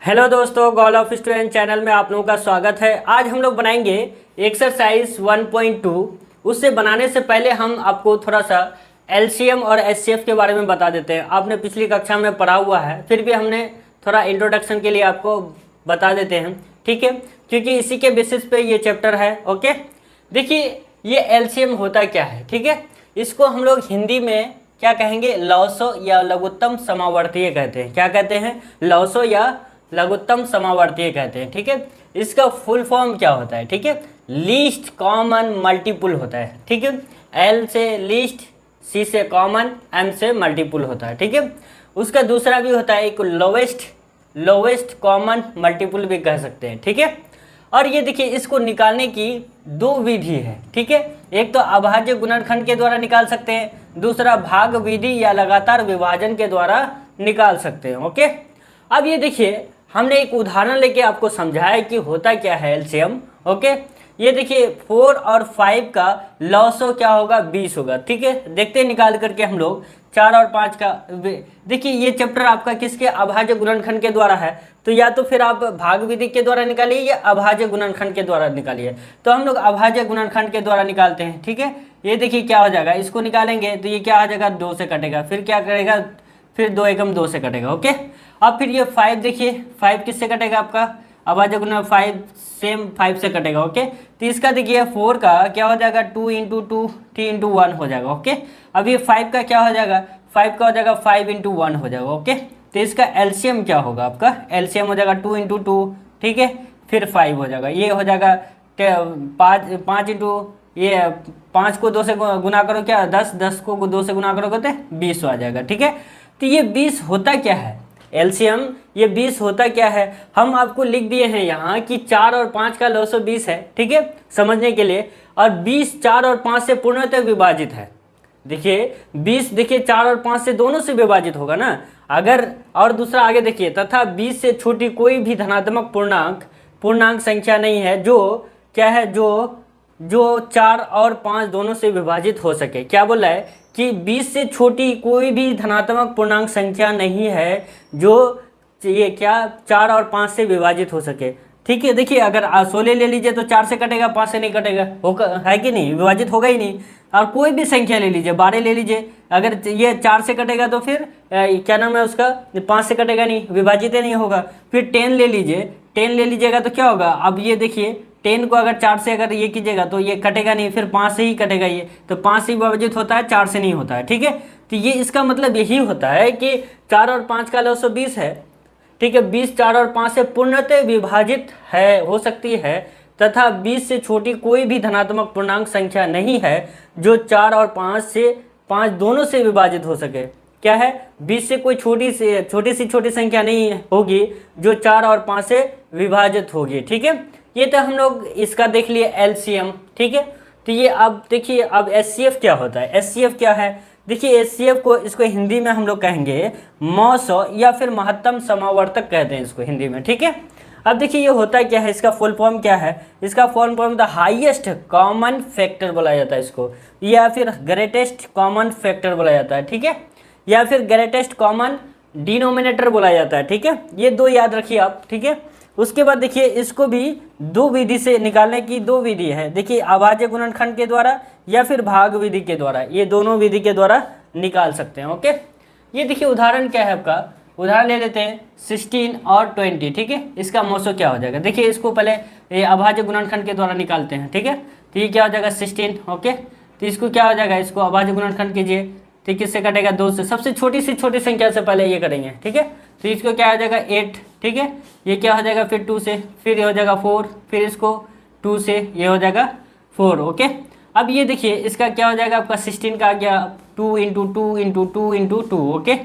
Hello दोस्तों, goal of student channel में आप लोगों का स्वागत है। आज हम लोग बनाएंगे एक्सरसाइज 1.2। उससे बनाने से पहले हम आपको थोड़ा सा एलसीएम और एचसीएफ के बारे में बता देते हैं। आपने पिछली कक्षा में पढ़ा हुआ है, फिर भी हमने थोड़ा इंट्रोडक्शन के लिए आपको बता देते हैं, ठीक है, क्योंकि इसी के बेसिस पे ये चैप्टर है। ओके, देखिए ये एलसीएम होता क्या है, ठीक है। इसको हम लोग हिंदी में क्या कहेंगे, लौसो या लघुत्तम समावर्तीय कहते हैं। क्या कहते हैं? लौसो या लघुत्तम समावर्तीय कहते हैं, ठीक है। इसका फुल फॉर्म क्या होता है, ठीक है, लीस्ट कॉमन मल्टीपुल होता है, ठीक है। एल से लीस्ट, सी से कॉमन, एम से मल्टीपुल होता है, ठीक है। उसका दूसरा भी होता है एक लोवेस्ट कॉमन मल्टीपुल भी कह सकते हैं, ठीक है। और ये देखिए, इसको निकालने की दो विधि है, ठीक है। एक तो अभाज्य गुणनखंड के द्वारा निकाल सकते हैं, दूसरा भाग विधि या लगातार विभाजन के द्वारा निकाल सकते हैं। ओके, अब ये देखिए, हमने एक उदाहरण लेके आपको समझाया कि होता क्या है एलसीएम। ओके, ये देखिए 4 और 5 का लॉसो क्या होगा, 20 होगा, ठीक है। देखते हैं निकाल करके हम लोग 4 और 5 का। देखिए ये चैप्टर आपका किसके, अभाज्य गुणनखंड के द्वारा है, तो या तो फिर आप भाग विधि के द्वारा निकालिए या अभाज्य गुणनखंड के द्वारा निकालिए। तो हम लोग अभाज्य गुणनखंड के द्वारा निकालते हैं, ठीक है। ये देखिए क्या हो जाएगा, इसको निकालेंगे तो ये क्या आ जाएगा, 2 से कटेगा, फिर क्या करेगा, फिर 2 एकम 2 से कटेगा। ओके, अब फिर ये 5 देखिए, 5 किससे कटेगा आपका, अभाज्य गुणन 5 सेम 5 से कटेगा। ओके, तो इसका देखिए 4 का क्या हो जाएगा, 2 इंटू 2 3 इंटू 1 हो जाएगा। ओके, अब ये 5 का क्या हो जाएगा, 5 का हो जाएगा 5 इंटू 1 हो जाएगा। ओके, तो इसका एलसीएम क्या होगा, आपका एलसीएम हो जाएगा 2 इंटू 2, ठीक है, फिर 5 हो जाएगा। ये हो जाएगा 5 इंटू, ये 5 को 2 से गुना करो, क्या 10 को 2 से गुना करोगे तो 20 आ जाएगा, ठीक है। तो ये 20 होता क्या है एलसीएम, ये 20 होता क्या है, हम आपको लिख दिए हैं यहाँ कि 4 और 5 का लॉसो 20 है, ठीक है, समझने के लिए। और 20 4 और 5 से पूर्णतः विभाजित है। देखिए 20 देखिए 4 और 5 से दोनों से विभाजित होगा ना अगर। और दूसरा आगे देखिए, तथा 20 से छोटी कोई भी धनात्मक पूर्णांक संख्या नहीं है जो क्या है, जो 4 और 5 दोनों से विभाजित हो सके। क्या बोला है कि 20 से छोटी कोई भी धनात्मक पूर्णांक संख्या नहीं है जो ये क्या 4 और 5 से विभाजित हो सके, ठीक है। देखिए अगर 16 ले लीजिए तो 4 से कटेगा, 5 से नहीं कटेगा, होगा है कि नहीं, विभाजित होगा ही नहीं। और कोई भी संख्या ले लीजिए, 12 ले लीजिए, अगर ये 4 से कटेगा तो फिर क्या नाम है उसका, 5 से कटेगा नहीं, विभाजित ही नहीं होगा। फिर 10 ले लीजिए, 10 ले लीजिएगा तो क्या होगा, अब ये देखिए 10 को अगर 4 से अगर ये कीजिएगा तो ये कटेगा नहीं, फिर 5 से ही कटेगा, ये तो 5 से विभाजित होता है, 4 से नहीं होता है, ठीक है। तो ये इसका मतलब यही होता है कि 4 और 5 का लॉसो 20 है, ठीक है। 20 4 और 5 से पूर्णतः विभाजित है, हो सकती है, तथा 20 से छोटी कोई भी धनात्मक पूर्णांक संख्या नहीं है जो 4 और 5 दोनों से विभाजित हो सके। क्या है, 20 से कोई छोटी सी छोटी संख्या नहीं होगी जो 4 और 5 से विभाजित होगी, ठीक है। ये तो हम लोग इसका देख लिए एलसीएम, ठीक है। तो ये अब देखिए, अब एचसीएफ क्या होता है, एचसीएफ क्या है, देखिए एचसीएफ को, इसको हिंदी में हम लोग कहेंगे मौसो या फिर महत्तम समावर्तक कहते हैं इसको हिंदी में, ठीक है। अब देखिए ये होता क्या है, इसका फुल फॉर्म क्या है, इसका full form the highest common factor बोला जाता है इसको, या फिर ग्रेटेस्ट कॉमन फैक्टर बोला जाता है, ठीक है, या फिर ग्रेटेस्ट कॉमन डिनोमिनेटर बोला जाता है, ठीक है। ये दो याद रखिए आप, ठीक है। उसके बाद देखिए इसको भी दो विधि से निकालने की दो विधि है, देखिए अभाज्य गुणनखंड के द्वारा या फिर भाग विधि के द्वारा, ये दोनों विधि के द्वारा निकाल सकते हैं। ओके, ये देखिए उदाहरण क्या है आपका, उदाहरण ले लेते हैं 16 और 20, ठीक है। इसका मौसो क्या हो जाएगा, देखिए इसको पहले ये अभाज्य गुणनखंड के द्वारा निकालते हैं, ठीक है। तो ये क्या हो जाएगा 16, ओके। तो इसको क्या हो जाएगा, इसको अभाज्य गुणनखंड कीजिए, तो किससे कटेगा, 2 से, सबसे छोटी से छोटी संख्या से पहले ये करेंगे, ठीक है। तो इसको क्या हो जाएगा 8, ठीक है। ये क्या हो जाएगा फिर 2 से, फिर ये हो जाएगा 4, फिर इसको 2 से ये हो जाएगा 4, ओके। अब ये देखिए इसका क्या हो जाएगा, आपका 16 का आ गया 2 into 2 into 2 into 2, okay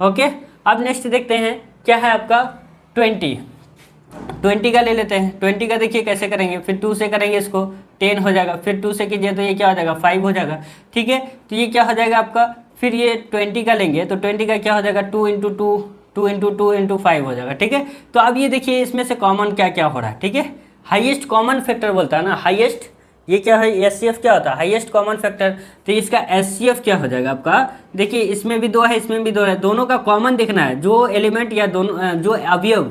okay. अब नेक्स्ट देखते हैं क्या है आपका 20 का ले लेते हैं। 20 का देखिए कैसे करेंगे, फिर 2 से करेंगे, इसको 10 हो जाएगा, फिर 2 से कीजिए तो ये क्या हो जाएगा 5 हो जाएगा, ठीक है। तो ये क्या हो जाएगा आपका, फिर ये 20 का लेंगे तो 20 का क्या हो जाएगा 2 इंटू 2 2 इंटू 2 इंटू 5 हो जाएगा, ठीक है। तो अब ये देखिए इसमें से कॉमन क्या क्या हो रहा है, ठीक है। हाईएस्ट कॉमन फैक्टर बोलता है ना, हाईएस्ट, ये क्या है एचसीएफ क्या होता है, हाईएस्ट कॉमन फैक्टर। तो इसका एचसीएफ क्या हो जाएगा आपका, देखिए इसमें भी 2 है, इसमें भी 2 है, दोनों का कॉमन देखना है, जो एलिमेंट या दोनों जो अवयव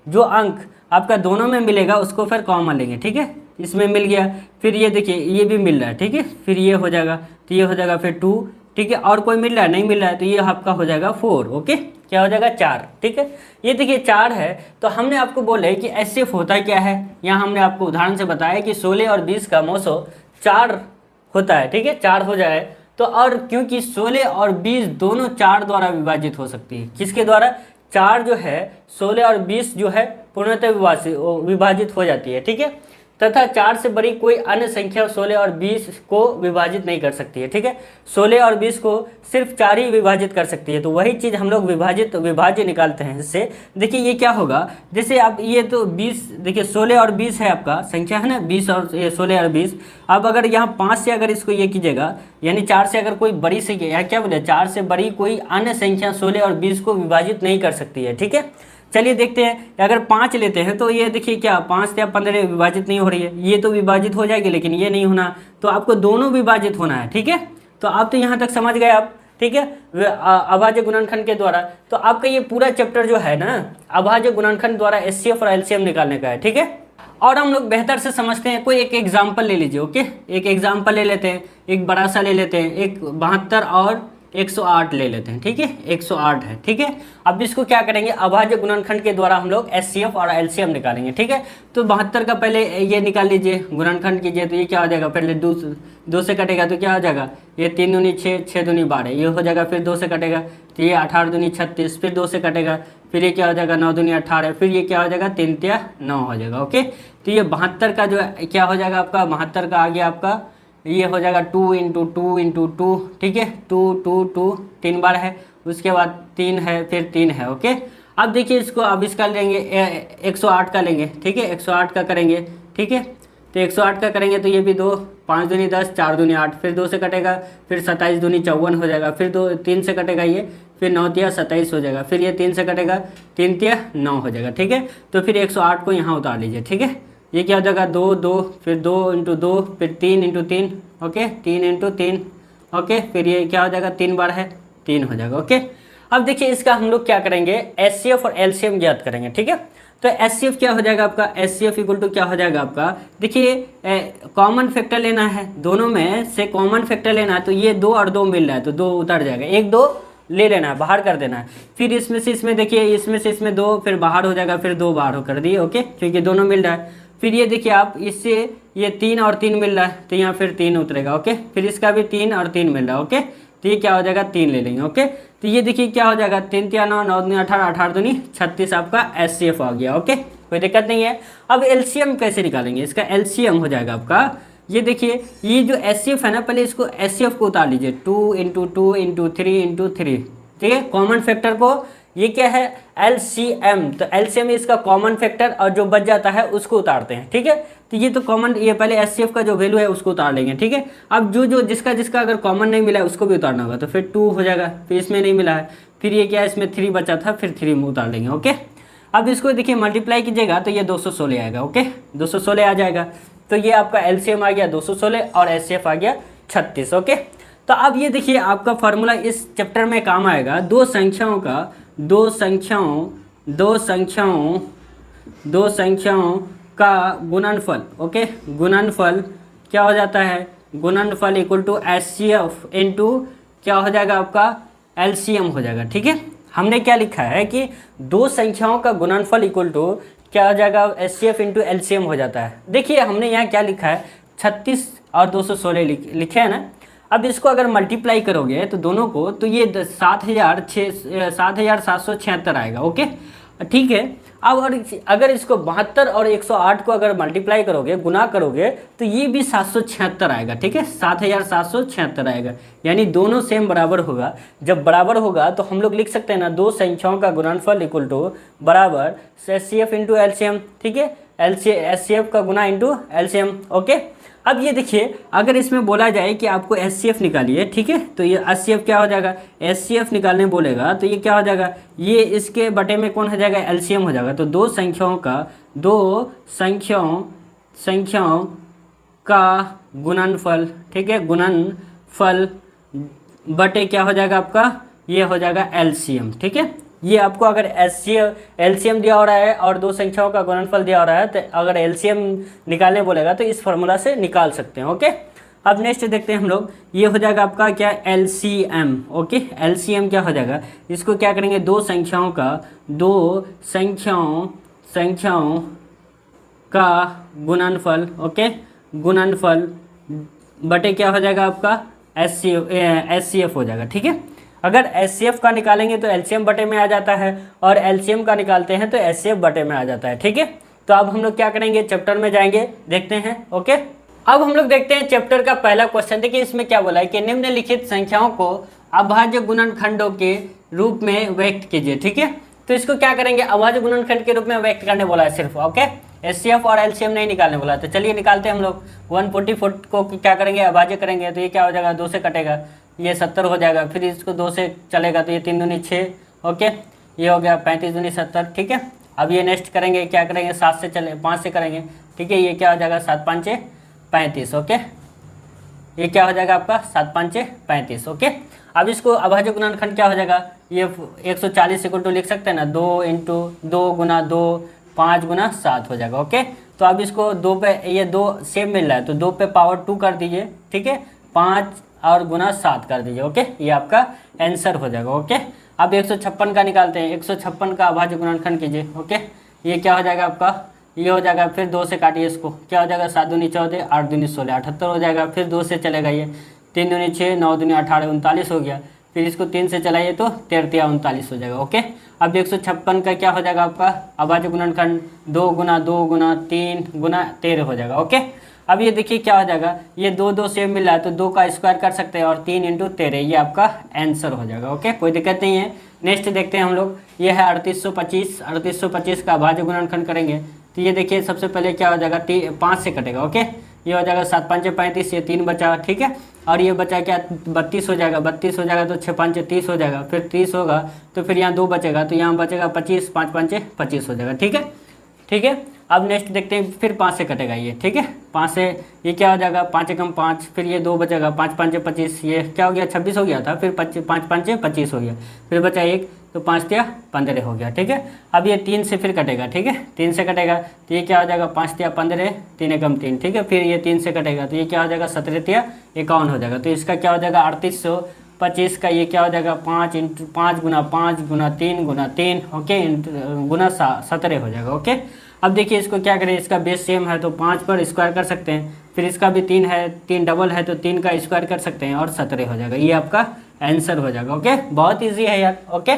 जो अंक आपका दोनों में मिलेगा उसको फिर कॉमन लेंगे, ठीक है। इसमें मिल गया, फिर ये देखिए ये भी मिल रहा है, ठीक है, फिर ये हो जाएगा, तो ये हो जाएगा फिर 2, ठीक है। और कोई मिल रहा है, नहीं मिल रहा है, तो ये आपका हो जाएगा 4, ओके। क्या हो जाएगा 4, ठीक है। ये देखिए 4 है, तो हमने आपको बोले कि एचसीएफ होता क्या है। यहाँ हमने आपको उदाहरण से बताया कि 16 और 20 का मौसो 4 होता है, ठीक है, 4 हो जाए तो। और क्योंकि 16 और 20 दोनों 4 द्वारा विभाजित हो सकती है, किसके द्वारा, 4 जो है 16 और 20 जो है पूर्णतः विभाजित हो जाती है, ठीक है। तथा 4 से बड़ी कोई अन्य संख्या 16 और 20 को विभाजित नहीं कर सकती है, ठीक है। 16 और 20 को सिर्फ 4 ही विभाजित कर सकती है, तो वही चीज़ हम लोग विभाज्य निकालते हैं इससे। देखिए ये क्या होगा, जैसे आप ये तो 20, देखिए 16 और 20 है आपका संख्या है ना, 20 और 16 और 20। अब अगर यहाँ 5 से अगर इसको ये कीजिएगा, यानी 4 से अगर कोई बड़ी संख्या, या क्या बोले, 4 से बड़ी कोई अन्य संख्या 16 और 20 को विभाजित नहीं कर सकती है, ठीक है। चलिए देखते हैं, अगर 5 लेते हैं तो ये देखिए क्या 5 या 15 विभाजित नहीं हो रही है, ये तो विभाजित हो जाएगी लेकिन ये नहीं होना, तो आपको दोनों विभाजित होना है, ठीक है। तो आप तो यहाँ तक समझ गए आप, ठीक है, अभाज्य गुणनखंड के द्वारा। तो आपका ये पूरा चैप्टर जो है ना अभाज्य गुणनखंड द्वारा एचसीएफ और एलसीएम निकालने का है, ठीक है। और हम लोग बेहतर से समझते हैं, कोई एक एग्जाम्पल ले लीजिए, ओके। एक एग्जाम्पल ले लेते हैं, एक बड़ा सा ले लेते हैं, एक 72 और 108 ले लेते हैं, ठीक है, 108 है, ठीक है। अब इसको क्या करेंगे, अभाज्य गुणनखंड के द्वारा हम लोग एचसीएफ और एलसीएम निकालेंगे, ठीक है। तो 72 का पहले ये निकाल लीजिए, गुणनखंड कीजिए, तो ये क्या हो जाएगा, पहले 2 से कटेगा तो क्या हो जाएगा, ये 3 दूनी 6, 6 दूनी 12, ये हो जाएगा, फिर 2 से कटेगा तो ये 18 दूनी 36, फिर 2 से कटेगा, फिर ये क्या हो जाएगा 9 दूनी 18, फिर ये क्या हो जाएगा 3 तिया 9 हो जाएगा, ओके। तो ये 72 का जो क्या हो जाएगा आपका, 72 का आ गया आपका, ये हो जाएगा 2 इंटू 2 इंटू 2, ठीक है, 2 2 2 3 बार है, उसके बाद 3 है, फिर 3 है, ओके। अब देखिए इसको, अब इसका लेंगे 108 का लेंगे, ठीक है, 108 का करेंगे, ठीक है। तो 108 का करेंगे तो ये भी 2, 5 दूनी 10, 4 दूनी 8, फिर 2 से कटेगा, फिर 27 दूनी 54 हो जाएगा, फिर 3 से कटेगा ये, फिर 9 तिया 27 हो जाएगा, फिर ये 3 से कटेगा, 3 तिया 9 हो जाएगा, ठीक है। तो फिर 108 को यहाँ उतार लीजिए, ठीक है। ये क्या हो जाएगा 2 2, फिर 2 इंटू 2, फिर 3 इंटू 3, ओके, 3 इंटू 3, ओके, फिर ये क्या हो जाएगा 3 बार है 3 हो जाएगा, ओके। अब देखिए इसका हम लोग क्या करेंगे, एचसीएफ और एलसीएम ज्ञात करेंगे, ठीक है। तो एचसीएफ क्या हो जाएगा आपका, एचसीएफ इक्वल टू क्या हो जाएगा आपका, देखिए कॉमन फैक्टर लेना है, दोनों में से कॉमन फैक्टर लेना है, तो ये 2 और 2 मिल रहा है तो 2 उतर जाएगा, 1 2 ले लेना है, बाहर कर देना है। फिर इसमें से इसमें देखिए, इसमें से इसमें 2 फिर बाहर हो जाएगा, फिर 2 बाहर कर दिए, ओके, क्योंकि दोनों मिल रहा है। फिर ये देखिए आप इससे ये 3 और 3 मिल रहा है तो यहाँ फिर 3 उतरेगा, ओके। फिर इसका भी 3 और 3 मिल रहा है, ओके। तो ये क्या हो जाएगा 3 ले लेंगे, ओके। तो ये देखिए क्या हो जाएगा 3 तिया 9, 9 दूनी 18, 18 दूनी 36 आपका एचसीएफ आ गया, ओके, कोई दिक्कत नहीं है। अब एलसीएम कैसे निकालेंगे, इसका एलसीएम हो जाएगा आपका, ये देखिए ये जो एचसीएफ है ना, पहले इसको एचसीएफ को उतार लीजिए, 2 इंटू 2 इंटू 3 इंटू 3, ठीक है। कॉमन फैक्टर को, ये क्या है एलसीएम, तो एलसीएम इसका कॉमन फैक्टर और जो बच जाता है उसको उतारते हैं, ठीक है। तो ये तो कॉमन, ये पहले एचसीएफ का जो वैल्यू है उसको उतार लेंगे, ठीक है। अब जो जिसका अगर कॉमन नहीं मिला है उसको भी उतारना होगा, तो फिर 2 हो जाएगा, फिर इसमें नहीं मिला है, फिर ये क्या है इसमें 3 बचा था, फिर 3 में उतार लेंगे, ओके। अब इसको देखिए मल्टीप्लाई कीजिएगा तो ये 216 आएगा, ओके, 216 आ जाएगा। तो ये आपका एलसीएम आ गया 216 और एचसीएफ आ गया 36, ओके। तो अब ये देखिए आपका फार्मूला इस चैप्टर में काम आएगा, दो संख्याओं का गुणनफल, ओके। गुणनफल क्या हो जाता है, गुणनफल इक्वल टू एचसीएफ इनटू क्या हो जाएगा आपका एलसीएम हो जाएगा, ठीक है। हमने क्या लिखा है कि दो संख्याओं का गुणनफल इक्वल टू क्या हो जाएगा एचसीएफ इंटू एलसीएम हो जाता है। देखिए हमने यहाँ क्या लिखा है 36 और 216 लिखे है ना। अब इसको अगर मल्टीप्लाई करोगे तो दोनों को, तो ये 7,776 आएगा, ओके, ठीक है। अब अगर इसको 72 और 108 को अगर मल्टीप्लाई करोगे, गुना करोगे, तो ये भी 776 आएगा, ठीक है, 7,776 आएगा, यानी दोनों सेम बराबर होगा। जब बराबर होगा तो हम लोग लिख सकते हैं ना, दो संख्याओं का गुणनफल इक्वल टू बराबर एचसीएफ इंटू एलसीएम, ठीक है, एचसीएफ का गुना इंटू एलसीएम, ओके। अब ये देखिए अगर इसमें बोला जाए कि आपको एचसीएफ निकालिए, ठीक है, तो ये एचसीएफ क्या हो जाएगा, एचसीएफ निकालने बोलेगा तो ये क्या हो जाएगा, ये इसके बटे में कौन हो जाएगा, एलसीएम हो जाएगा। तो दो संख्याओं का गुणनफल, ठीक है, गुणनफल बटे क्या हो जाएगा आपका, ये हो जाएगा एलसीएम, ठीक है। ये आपको अगर एलसीएम दिया हो रहा है और दो संख्याओं का गुणनफल दिया हो रहा है, तो अगर एलसीएम निकालने बोलेगा तो इस फॉर्मूला से निकाल सकते हैं। ओके, अब नेक्स्ट देखते हैं हम लोग, ये हो जाएगा आपका क्या, एलसीएम। ओके, एलसीएम क्या हो जाएगा, इसको क्या करेंगे, दो संख्याओं का गुणनफल। ओके, गुणनफल बटे क्या हो जाएगा आपका, एचसीएफ हो जाएगा। ठीक है, अगर एचसीएफ का निकालेंगे तो एलसीएम बटे में आ जाता है, और एलसीएम का निकालते हैं तो एचसीएफ बटे में आ जाता है। ठीक है, तो अब हम लोग क्या करेंगे, चैप्टर में जाएंगे, देखते हैं। ओके, अब हम लोग देखते हैं चैप्टर का पहला क्वेश्चन। देखिए इसमें क्या बोला है कि निम्नलिखित संख्याओं को अभाज्य गुणनखंडों के रूप में व्यक्त कीजिए। ठीक है, तो इसको क्या करेंगे, अभाज्य गुणनखंड के रूप में व्यक्त करने बोला है सिर्फ। ओके, एचसीएफ और एलसीएम नहीं निकालने बोला, तो चलिए निकालते हैं हम लोग। 144 को क्या करेंगे, अभाज्य करेंगे, तो ये क्या हो जाएगा, 2 से कटेगा, ये 70 हो जाएगा। फिर इसको 2 से चलेगा तो ये 3 दूनी 6। ओके, ये हो गया 35 दूनी 70। ठीक है, अब ये नेक्स्ट करेंगे, क्या करेंगे, 7 से चले 5 से करेंगे। ठीक है, ये क्या हो जाएगा, 7 5 35। ओके, ये क्या हो जाएगा आपका, 7 5 35। ओके, अब इसको अभाज्य गुणनखंड क्या हो जाएगा, ये 140 इक्वल टू लिख सकते हैं ना, 2 इंटू 2 गुना 2 5 गुना 7 हो जाएगा। ओके, तो अब इसको 2 पे, ये 2 सेम मिल रहा है तो 2 पे पावर 2 कर दीजिए। ठीक है, 5 और गुना 7 कर दीजिए। ओके, ये आपका आंसर हो जाएगा। ओके, अब 156 का निकालते हैं, 156 का अभाज्य गुणनखंड कीजिए। ओके, ये क्या हो जाएगा आपका, ये हो जाएगा, फिर 2 से काटिए इसको, क्या हो जाएगा, 7 दूनी 14 8 दूनी 16 78 हो जाएगा। फिर 2 से चलेगा, ये 3 दूनी 6 9 दूनी 18 39 हो गया। फिर इसको 3 से चलाइए तो 13 39 हो जाएगा। ओके, अब 156 का क्या हो जाएगा आपका अभाज्य गुणनखंड, 2 गुना 3 गुना 13 हो जाएगा। ओके, अब ये देखिए क्या हो जाएगा, ये 2 सेम मिल रहा है तो 2 का स्क्वायर कर सकते हैं, और 3 इंटू 13 ये आपका आंसर हो जाएगा। ओके, कोई दिक्कत नहीं है। नेक्स्ट देखते हैं हम लोग, ये है 3825 का अभाज्य गुणनखंड करेंगे, तो ये देखिए सबसे पहले क्या हो जाएगा, 5 से कटेगा। ओके, ये हो जाएगा 7 5 35, ये 3 बचा। ठीक है, और ये बचा क्या, 32 हो जाएगा, 32 हो जाएगा तो 6 5 30 हो जाएगा। फिर 30 होगा तो फिर यहाँ 2 बचेगा, तो यहाँ बचेगा 25, 5 5 25 हो जाएगा। ठीक है, ठीक है, अब नेक्स्ट देखते हैं, फिर 5 से कटेगा ये। ठीक है, 5 से ये क्या हो जाएगा, 5 एकम 5, फिर ये 2 बचेगा, 5 5 25, ये क्या हो गया, 26 हो गया था। फिर 5 5 25 हो गया, फिर बचा 1 तो 5 तिया 15 हो गया। ठीक है, अब ये 3 से फिर कटेगा। ठीक है, 3 से कटेगा तो ये क्या हो जाएगा, 5 तिया 15 3 एकम 3। ठीक है, फिर ये 3 से कटेगा तो ये क्या हो जाएगा, 17 तिया 51 हो जाएगा। तो इसका क्या हो जाएगा, 3825 का ये क्या हो जाएगा, 5 इंटू 5 गुना 5 गुना 3 गुना 3। ओके, गुना 17 हो जाएगा। ओके, अब देखिए इसको क्या करें, इसका बेस सेम है तो 5 पर स्क्वायर कर सकते हैं, फिर इसका भी 3 है, 3 डबल है तो 3 का स्क्वायर कर सकते हैं, और 17 हो जाएगा। ये आपका आंसर हो जाएगा। ओके, बहुत इजी है यार। ओके,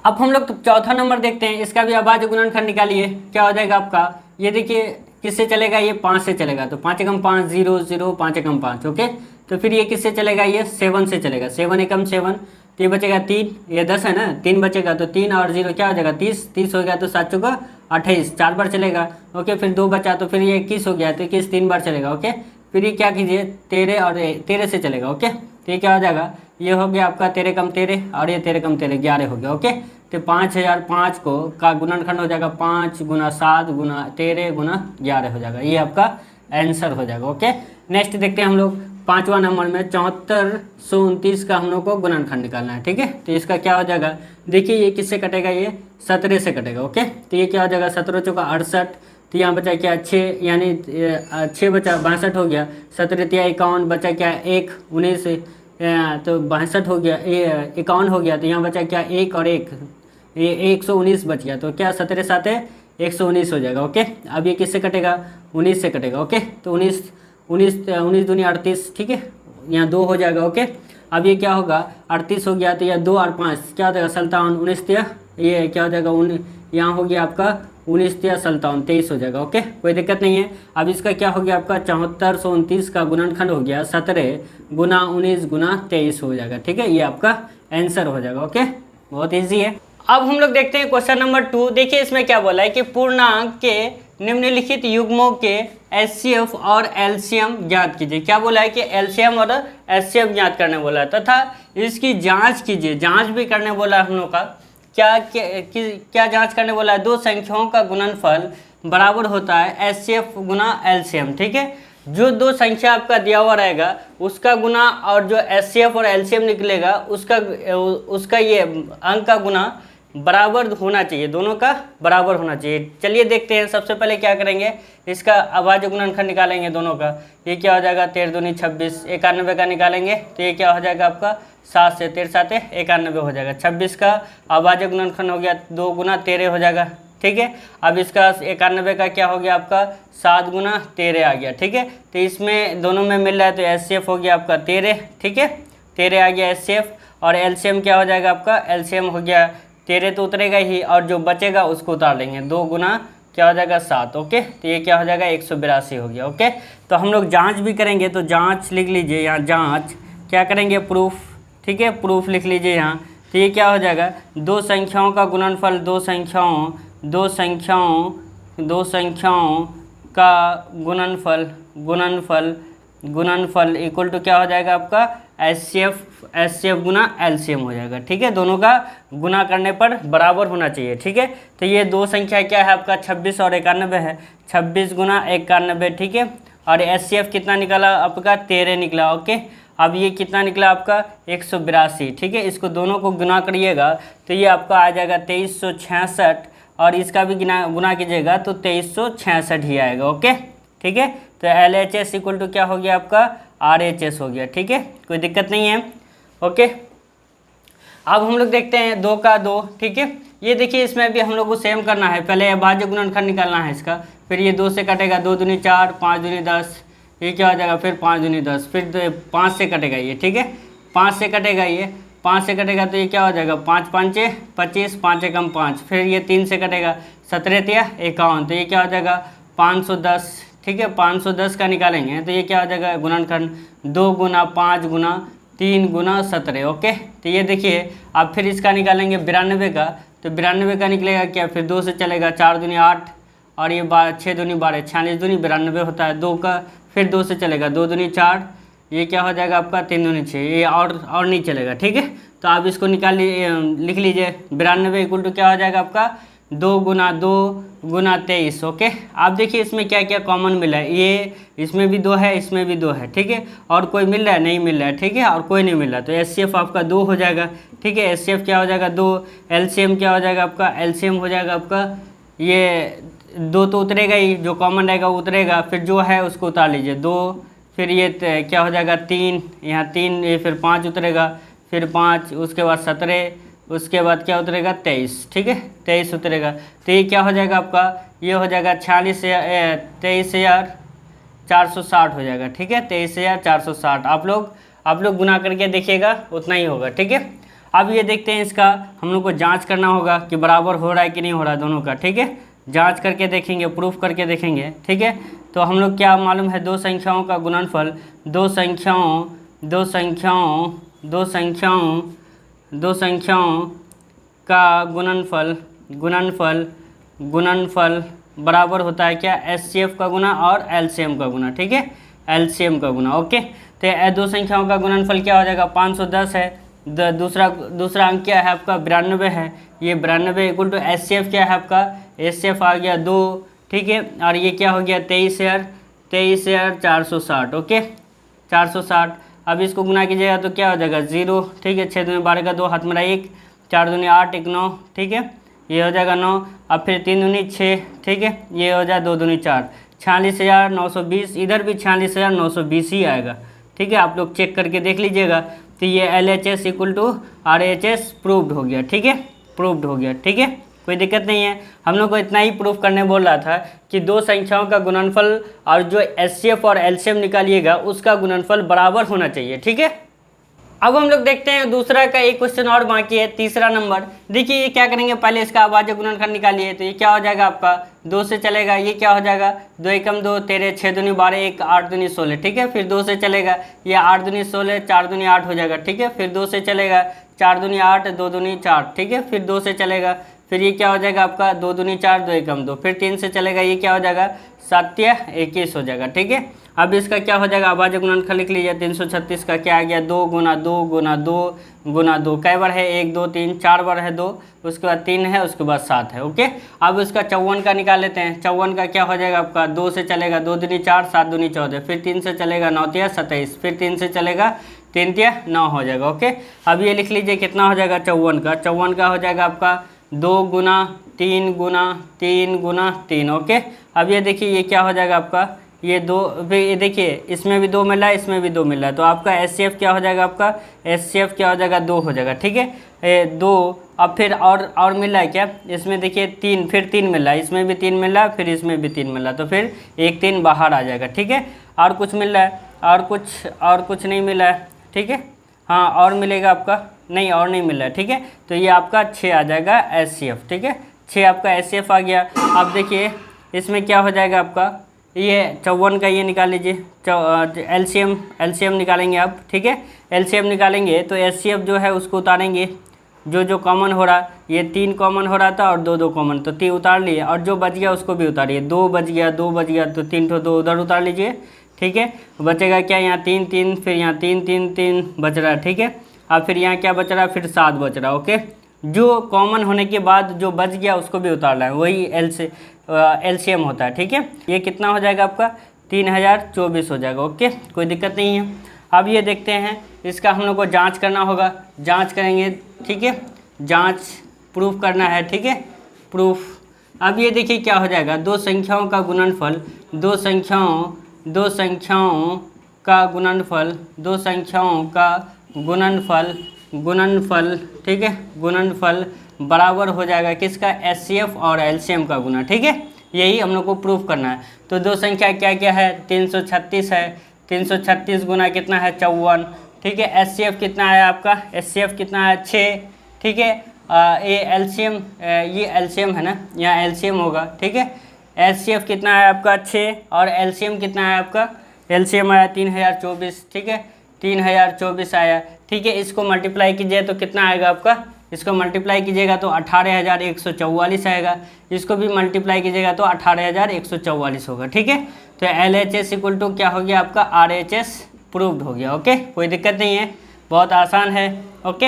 अब हम लोग तो चौथा नंबर देखते हैं, इसका भी अभाज्य गुणनखंड निकालिए। क्या हो जाएगा आपका, ये देखिए किससे चलेगा, ये 5 से चलेगा, तो 5 एकम 5 0 0 5 एकम 5। ओके, तो फिर ये किससे चलेगा, ये 7 से चलेगा, 7 एकम 7, तो ये बचेगा 3, ये 10 है ना, 3 बचेगा तो 3 और 0 क्या हो जाएगा, 30 हो गया, तो 7 चौका 28, 4 बार चलेगा। ओके, फिर 2 बचा तो फिर ये 21 हो गया, तो 21 3 बार चलेगा। ओके, फिर ये क्या कीजिए, 13 और 13 से चलेगा। ओके, तो ये क्या हो जाएगा, ये हो गया आपका 13 कम 13 और ये 13 कम 13 11 हो गया। ओके, तो 5005 को का गुणनखंड हो जाएगा 5 गुना 7 गुना 13 गुना 11 हो जाएगा। ये आपका आंसर हो जाएगा। ओके, नेक्स्ट देखते हैं हम लोग 5वां नंबर में 7429 का हम लोग को गुणनखंड निकालना है। ठीक है, तो इसका क्या हो जाएगा, देखिए ये किससे कटेगा, ये 17 से कटेगा। ओके, तो ये क्या हो जाएगा, 17 चौका 68, तो यहाँ बचा क्या 6, यानी 6 बचा 62 हो गया, 17 तिया 51 बचा क्या 1 19, तो 62 हो गया, 51 हो गया, तो यहाँ बचा क्या 1 और 1, ये 119 बच गया, तो क्या 17 7 119 हो जाएगा। ओके, अब ये किससे कटेगा, 19 से कटेगा। ओके, तो 19 दूनी 38। ठीक है, यहाँ 2 हो जाएगा। ओके, अब ये क्या होगा, 38 हो गया, तो यह 2 और 5 क्या हो जाएगा 57, 19 तिया ये क्या हो जाएगा, यहाँ हो गया आपका 19 तिया 57 23 हो जाएगा। ओके, कोई दिक्कत नहीं है। अब इसका क्या हो गया, आपका 7429 का गुणनखंड हो गया 17 गुना 19 गुना 23 हो जाएगा। ठीक है, ये आपका आंसर हो जाएगा। ओके, बहुत ईजी है। अब हम लोग देखते हैं क्वेश्चन नंबर 2। देखिए इसमें क्या बोला है कि पूर्णांक के निम्नलिखित युग्मों के एचसीएफ और एलसीएम ज्ञात कीजिए। क्या बोला है कि एलसीएम और एचसीएफ ज्ञात करने बोला है, तथा इसकी जांच कीजिए। जांच भी करने बोला है हम लोग का। क्या जांच करने बोला है, दो संख्याओं का गुणनफल बराबर होता है एचसीएफ गुना एलसीएम। ठीक है, जो दो संख्या आपका दिया हुआ रहेगा उसका गुना और जो एचसीएफ और एलसीएम निकलेगा उसका ये अंक का गुना बराबर होना चाहिए, दोनों का बराबर होना चाहिए। चलिए देखते हैं, सबसे पहले क्या करेंगे, इसका अभाज्य गुणनखंड निकालेंगे दोनों का। ये क्या हो जाएगा, 13 दूनी 26, 91 का निकालेंगे तो ये क्या हो जाएगा आपका 7 से 13 7 91 हो जाएगा। 26 का अभाज्य गुणनखंड हो गया 2 गुना 13 हो जाएगा, ठीक है। अब इसका 91 का क्या हो गया आपका 7 गुना 13 आ गया, ठीक है। तो इसमें दोनों में मिल रहा है तो एचसीएफ हो गया आपका 13, ठीक है, 13 आ गया एचसीएफ। और एलसीएम क्या हो जाएगा आपका, एलसीएम हो गया 13 तो उतरेगा ही, और जो बचेगा उसको उतार लेंगे, 2 गुना क्या हो जाएगा 7, ओके। तो ये क्या हो जाएगा 182 हो गया, ओके। तो हम लोग जांच भी करेंगे, तो जांच लिख लीजिए यहाँ, जांच क्या करेंगे, प्रूफ, ठीक है, प्रूफ लिख लीजिए यहाँ। तो ये क्या हो जाएगा, दो संख्याओं का गुणनफल, दो संख्याओं का गुणनफल इक्वल टू क्या हो जाएगा आपका एचसीएफ गुना एलसीएम हो जाएगा, ठीक है। दोनों का गुना करने पर बराबर होना चाहिए, ठीक है। तो ये दो संख्या क्या है आपका 26 और 91 है, 26 गुना 91, ठीक है। और एचसीएफ कितना निकला आपका 13 निकला, ओके। अब ये कितना निकला आपका 182, ठीक है। इसको दोनों को गुना करिएगा तो ये आपका आ जाएगा 2366, और इसका भी गुना कीजिएगा तो 2366 ही आएगा, ओके, ठीक है। तो LHS इक्वल टू क्या हो गया आपका RHS हो गया, ठीक है, कोई दिक्कत नहीं है, ओके। अब हम लोग देखते हैं 2 का 2, ठीक है। ये देखिए इसमें भी हम लोग को सेम करना है, पहले अभाज्य गुणनखंड निकालना है इसका, फिर ये 2 से कटेगा, 2 दूनी 4, 5 दूनी 10, ये क्या हो जाएगा, फिर 5 दूनी 10, फिर 5 से कटेगा ये, ठीक है, 5 से कटेगा ये, 5 से कटेगा तो ये क्या हो जाएगा 5 5 25, 5 एकम 5, फिर ये 3 से कटेगा 17 तिया 51, तो ये क्या हो जाएगा 510, ठीक है। 510 का निकालेंगे तो ये क्या हो जाएगा गुणनखंड 2 गुना 5 गुना 3 गुना 17, ओके। तो ये देखिए अब फिर इसका निकालेंगे 92 का, तो 92 का निकलेगा क्या, फिर 2 से चलेगा, 4 दूनी 8, और ये 6 दूनी 12, 46 दूनी 92 होता है, 2 का फिर 2 से चलेगा, 2 दूनी 4, ये क्या हो जाएगा आपका 3 दूनी 6, ये और नहीं चलेगा, ठीक है। तो आप इसको लिख लीजिए 92 इक्वल टू क्या हो जाएगा आपका 2 गुना 23, ओके। आप देखिए इसमें क्या क्या कॉमन मिला है, ये इसमें भी 2 है, इसमें भी 2 है, ठीक है। और कोई मिल रहा है, नहीं मिल रहा है, ठीक है, और कोई नहीं मिल रहा, तो एचसीएफ आपका 2 हो जाएगा, ठीक है। एचसीएफ क्या हो जाएगा 2, एलसीएम क्या हो जाएगा आपका, एलसीएम हो जाएगा आपका ये 2 तो उतरेगा ही, जो कॉमन रहेगा उतरेगा, फिर जो है उसको उतार लीजिए 2, फिर ये क्या हो जाएगा 3, यहाँ 3, ये फिर 5 उतरेगा, फिर 5, उसके बाद 17, उसके बाद क्या उतरेगा 23, ठीक है, 23 उतरेगा। तो ये क्या हो जाएगा आपका, ये हो जाएगा 23,460 हो जाएगा, ठीक है, 23,460। आप लोग गुना करके देखिएगा उतना ही होगा, ठीक है। अब ये देखते हैं इसका, हम लोग को जांच करना होगा कि बराबर हो रहा है कि नहीं हो रहा है दोनों का, ठीक है। जांच करके देखेंगे, प्रूफ करके देखेंगे, ठीक है। तो हम लोग क्या मालूम है, दो संख्याओं का गुणनफल, दो संख्याओं का गुणनफल बराबर होता है क्या, एचसीएफ का गुना और एलसीएम का गुना, ठीक है, एलसीएम का गुना, ओके। तो दो संख्याओं का गुणनफल क्या हो जाएगा 510 है, दूसरा अंक क्या है आपका 92 है, ये 92 इक्वल टू एचसीएफ क्या है आपका, एचसीएफ आ गया 2, ठीक है। और ये क्या हो गया 23,460, ओके, 460। अब इसको गुना कीजिएगा तो क्या हो जाएगा 0, ठीक है, 6 दूनी 12 का 2, हाथ मेरा 1, 4 दूनी 8, 1 9, ठीक है, ये हो जाएगा 9। अब फिर 3 दूनी 6, ठीक है, ये हो जाए 2 दूनी 4, 46,920, इधर भी 46,920 ही आएगा, ठीक है। आप लोग चेक करके देख लीजिएगा। तो ये LHS equal to RHS proved हो गया, ठीक है, प्रूव्ड हो गया, ठीक है, कोई दिक्कत नहीं है। हम लोग को इतना ही प्रूफ करने बोल रहा था कि दो संख्याओं का गुणनफल और जो एचसीएफ और एलसीएम निकालिएगा उसका गुणनफल बराबर होना चाहिए, ठीक है। अब हम लोग देखते हैं दूसरा का एक क्वेश्चन और बाकी है, तीसरा नंबर। देखिए ये क्या करेंगे, पहले इसका अभाज्य गुणनखंड निकालिए। तो ये क्या हो जाएगा आपका 2 से चलेगा, ये क्या हो जाएगा 2 एकम 2, 13, 6 दूनी 12, 1, 8 दूनी 16, ठीक है। फिर 2 से चलेगा, ये 8 दूनी 16, 4 दूनी 8 हो जाएगा, ठीक है। फिर 2 से चलेगा, 4 दूनी 8, 2 दूनी 4, ठीक है। फिर 2 से चलेगा, फिर ये क्या हो जाएगा आपका 2 दूनी 4, 2 एकम 2, फिर 3 से चलेगा, ये क्या हो जाएगा 7 या 21 हो जाएगा, ठीक है। अब इसका क्या हो जाएगा अभाज्य गुणनखंड लिख लीजिए। 336 का क्या आ गया 2 गुना 2 गुना 2 गुना 2, कै बार है 1 2 3, 4 बार है 2, उसके बाद 3 है, उसके बाद 7 है, ओके। अब इसका 54 का निकाल लेते हैं। 54 का क्या हो जाएगा आपका 2 से चलेगा, 2 दूनी 4, 7 दूनी 14, फिर 3 से चलेगा 9 तिया 27, फिर 3 से चलेगा 3 तिया 9 हो जाएगा, ओके। अब ये लिख लीजिए कितना हो जाएगा 54 का। 54 का हो जाएगा आपका 2 गुना 3 गुना 3 गुना 3। ओके, अब ये देखिए ये क्या हो जाएगा आपका, ये 2, ये देखिए इसमें भी 2 मिल रहा है, इसमें भी 2 मिल रहा है, तो आपका HCF क्या हो जाएगा, आपका HCF क्या हो जाएगा, 2 हो जाएगा। ठीक है, 2। अब फिर और मिल रहा है क्या, इसमें देखिए 3, फिर 3 मिल रहा है, इसमें भी 3 मिल रहा है, फिर इसमें भी 3 मिल रहा है, तो फिर एक 3 बाहर आ जाएगा। ठीक है, और कुछ मिल रहा है, और कुछ नहीं मिला है। ठीक है, हाँ और मिलेगा आपका, नहीं और नहीं मिल रहा है। ठीक है, तो ये आपका 6 आ जाएगा HCF। ठीक है, 6 आपका HCF आ गया। अब देखिए इसमें क्या हो जाएगा आपका, ये 54 का ये निकाल लीजिए, LCM निकालेंगे आप। ठीक है, LCM निकालेंगे तो HCF जो है उसको उतारेंगे, जो कॉमन हो रहा, ये 3 कॉमन हो रहा था और 2 कॉमन, तो 3 उतार लिए, और जो बच गया उसको भी उतारिए, 2 बच गया तो 3 तो 2 उधर उतार लीजिए। ठीक है, बचेगा क्या, यहाँ 3 3, फिर यहाँ 3 3 3 बच रहा है। ठीक है, अब फिर यहाँ क्या बच रहा है, फिर 7 बच रहा है। ओके, जो कॉमन होने के बाद जो बच गया उसको भी उतारना है, वही LCM होता है। ठीक है, ये कितना हो जाएगा आपका, 3024 हो जाएगा। ओके, कोई दिक्कत नहीं है। अब ये देखते हैं, इसका हम लोग को जांच करना होगा, जांच करेंगे। ठीक है, जांच प्रूफ करना है। ठीक है, प्रूफ। अब ये देखिए क्या हो जाएगा, दो संख्याओं का गुणनफल, दो संख्याओं का गुणनफल। ठीक है, गुणनफल बराबर हो जाएगा किसका, HCF और LCM का गुना। ठीक है, यही हम लोग को प्रूफ करना है। तो दो संख्या क्या क्या है, 336 है, 336 गुना कितना है, 54। ठीक है, HCF कितना है आपका, HCF कितना है, 6। ठीक है, ये LCM है ना, यहाँ LCM होगा। ठीक है, HCF कितना है आपका, 6, और LCM कितना है आपका, LCM आया 3024। ठीक है, 3024 आया। ठीक है, इसको मल्टीप्लाई कीजिए तो कितना आएगा आपका, इसको मल्टीप्लाई कीजिएगा तो 18144 आएगा, इसको भी मल्टीप्लाई कीजिएगा तो 18144 होगा। ठीक है, तो LHS इक्वल टू क्या हो गया आपका, RHS प्रूव्ड हो गया। ओके, कोई दिक्कत नहीं है, बहुत आसान है। ओके,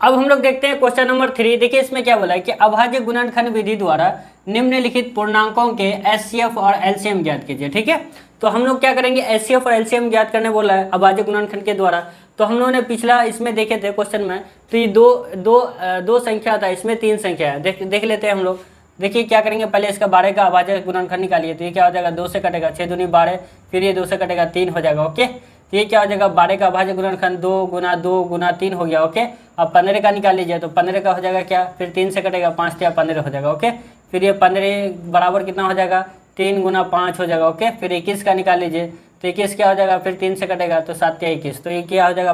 अब हम लोग देखते हैं क्वेश्चन नंबर 3। देखिए इसमें क्या बोला है कि अभाज्य गुणनखंड विधि द्वारा निम्नलिखित पूर्णांकों के HCF और LCM ज्ञात कीजिए। ठीक है, तो हम लोग क्या करेंगे, HCF और LCM ज्ञात करने बोला है अभाज्य गुणनखंड के द्वारा। तो हम लोगों ने पिछला इसमें देखे थे क्वेश्चन में, तो ये दो संख्या था, इसमें 3 संख्या है। देख लेते हैं हम लोग। देखिए क्या करेंगे, पहले इसका 12 का अभाज्य गुणनखंड निकालिए, तो ये क्या हो जाएगा, 2 से कटेगा, 6 दूनी 12, फिर ये 2 से कटेगा 3 हो जाएगा। ओके, तो ये क्या हो जाएगा, 12 का अभाज्य गुणनखंड 2 गुना 2 गुना 3 हो गया। ओके, अब 15 का निकाल लीजिए, तो 15 का हो जाएगा क्या, फिर 3 से कटेगा, 5 या 15 हो जाएगा। ओके, फिर ये 15 बराबर कितना हो जाएगा, 3 गुना 5 हो जाएगा। ओके, फिर 21 का निकाल लीजिए, तो 21 क्या हो जाएगा, फिर 3 से कटेगा तो 7 या 21, तो ये क्या हो जाएगा,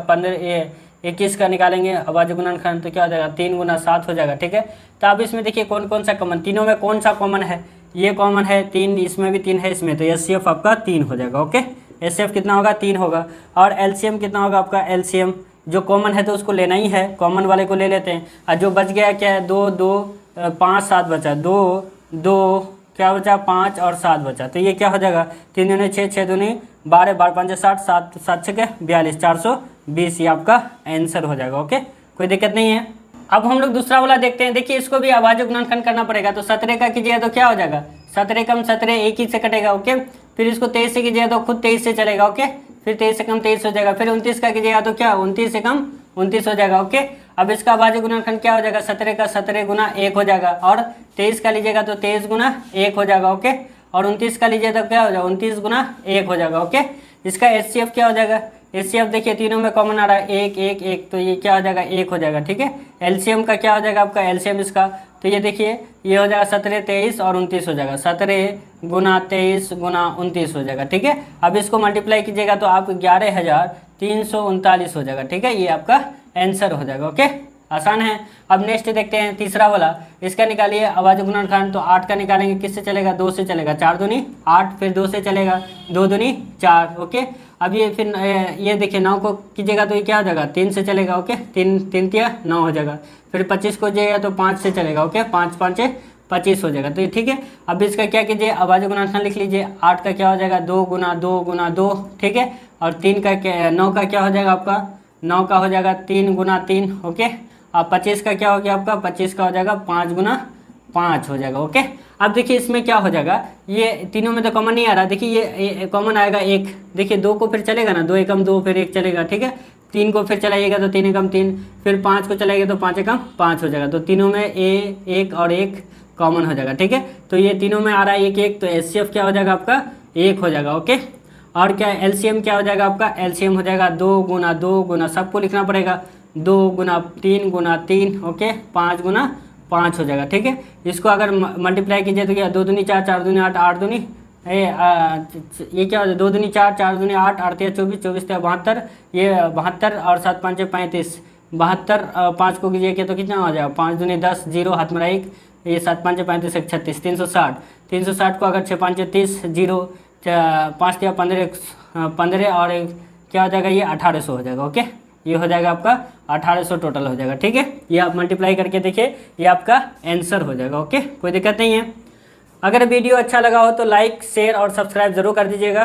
21 का निकालेंगे अभाज्य गुणनखंड, तो क्या हो जाएगा, 3 गुना 7 हो जाएगा। ठीक है, तो अब इसमें देखिए कौन कौन सा कॉमन, तीनों में कौन सा कॉमन है, ये कॉमन है 3, इसमें भी 3 है इसमें, तो HCF आपका 3 हो जाएगा। ओके, HCF कितना होगा, 3 होगा। और LCM कितना होगा आपका, LCM जो कॉमन है तो उसको लेना ही है, कॉमन वाले को ले लेते हैं। और जो बच गया क्या है, 2 2 5 7 बचा, 2 2 क्या बचा, 5 और 7 बचा, तो ये क्या हो जाएगा, 3 दूनी 6, 6 दूनी 12, 12 5 60, 7 7 6 42, 420, ये आपका आंसर हो जाएगा। ओके, कोई दिक्कत नहीं है। अब हम लोग दूसरा वाला देखते हैं। देखिए इसको भी अभाज्य गुणनखंड करना पड़ेगा, तो 17 का कीजिएगा तो क्या हो जाएगा, 17 कम 17 एक ही से कटेगा। ओके, फिर इसको 23 से कीजिएगा तो खुद 23 से चलेगा। ओके, फिर 23 से कम 23 हो जाएगा, फिर 29 का कीजिएगा तो क्या 29 से कम 29 हो जाएगा। ओके, अब इसका अभाज्य गुणनखंड क्या हो जाएगा, 17 का 17 गुना 1 हो जाएगा, और 23 का लीजिएगा तो 23 गुना 1 हो जाएगा। ओके, और 29 का लीजिए तो क्या हो जाएगा, 29 गुना 1 हो जाएगा। ओके, इसका HCF क्या हो जाएगा, HCF देखिए तीनों में कॉमन आ रहा है, 1 1 1, तो ये क्या हो जाएगा, 1 हो जाएगा। ठीक है, LCM का क्या हो जाएगा आपका, LCM इसका, तो ये देखिए ये हो जाएगा 17 23 और 29 हो जाएगा, 17 गुना 23 गुना 29 हो जाएगा। ठीक है, अब इसको मल्टीप्लाई कीजिएगा तो आप 11,339 हो जाएगा। ठीक है, ये आपका आंसर हो जाएगा। ओके, आसान है। अब नेक्स्ट देखते हैं तीसरा वाला, इसका निकालिए अभाज्य गुणनखंड, तो 8 का निकालेंगे, किससे चलेगा, 2 से चलेगा, 4 दूनी 8, फिर 2 से चलेगा, 2 दूनी 4। ओके, अब ये फिर ये देखिए 9 को कीजिएगा तो ये क्या हो जाएगा, 3 से चलेगा। ओके, 3 3 तिया 9 हो जाएगा, फिर 25 को जाएगा तो 5 से चलेगा। ओके, 5 5 25 हो जाएगा। तो ये ठीक है, अब इसका क्या कीजिए, अभाज्य गुणनखंड लिख लीजिए। 8 का क्या हो जाएगा, 2 गुना 2 गुना 2। ठीक है, और 3 का क्या, 9 का क्या हो जाएगा आपका, 9 का हो जाएगा 3 गुना 3। ओके, अब 25 का क्या हो गया आपका, 25 का हो जाएगा 5 गुना 5 हो जाएगा। ओके, अब देखिए इसमें क्या हो जाएगा, ये तीनों में तो कॉमन नहीं आ रहा, देखिए ये कॉमन आएगा 1, देखिए 2 को फिर चलेगा ना, 2 एकम 2 फिर 1 चलेगा, ठीक है। 3 को फिर चलाइएगा तो 3 एकम 3, फिर 5 को चलाइएगा तो 5 एकम 5 हो जाएगा। तो तीनों में 1 और 1 कॉमन हो जाएगा, ठीक है। तो ये तीनों में आ रहा है 1 1, तो HCF क्या हो जाएगा आपका 1 हो जाएगा। ओके, और क्या LCM क्या हो जाएगा आपका, LCM हो जाएगा 2 गुना 2 गुना, सबको लिखना पड़ेगा, 2 गुना 3 गुना 3, ओके, 5 गुना 5 हो जाएगा, ठीक है। इसको अगर मल्टीप्लाई कीजिए तो क्या 2 दूनी 4 4 दूनी 8 8 दूनी ये क्या हो जाए 2 दूनी 4 4 दूनी 8 8 या 24 24 या 72, ये 72 और 7 5 35, 72 5 को कीजिए तो कितना हो जाएगा 5 दूनी 10, 0 हाथ में 1, ये 7 5 35 1 36, 360, 360 को अगर 6 5 30, 0 5 या 15 और क्या हो जाएगा ये 1800 हो जाएगा। ओके, ये हो जाएगा आपका 1800 टोटल हो जाएगा, ठीक है। ये आप मल्टीप्लाई करके देखिए, ये आपका आंसर हो जाएगा। ओके, कोई दिक्कत नहीं है। अगर वीडियो अच्छा लगा हो तो लाइक शेयर और सब्सक्राइब जरूर कर दीजिएगा।